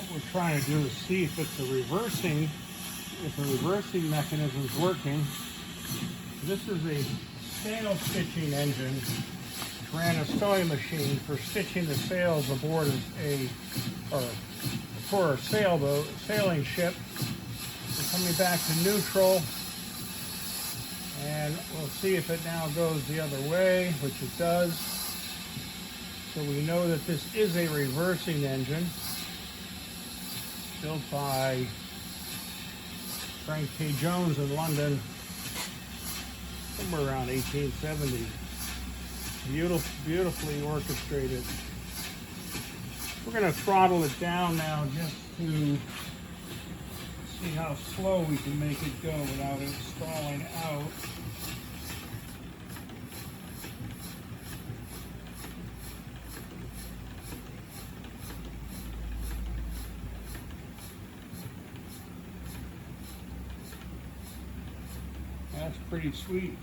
what we're trying to do is see if it's a reversing, if the reversing mechanism is working. This is a sail stitching engine. It ran a sewing machine for stitching the sails aboard for a sailboat, sailing ship. We're coming back to neutral, and we'll see if it now goes the other way, which it does. So we know that this is a reversing engine built by Frank K. Jones in London somewhere around 1870. Beautifully orchestrated. We're going to throttle it down now just to see how slow we can make it go without it stalling out. That's pretty sweet.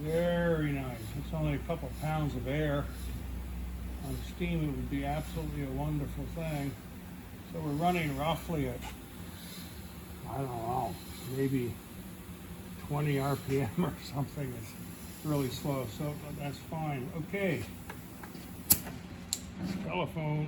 Very nice. It's only a couple pounds of air. On steam it would be absolutely a wonderful thing. So we're running roughly at, I don't know, maybe 20 RPM or something. It's really slow, so that's fine. Okay. Telephone.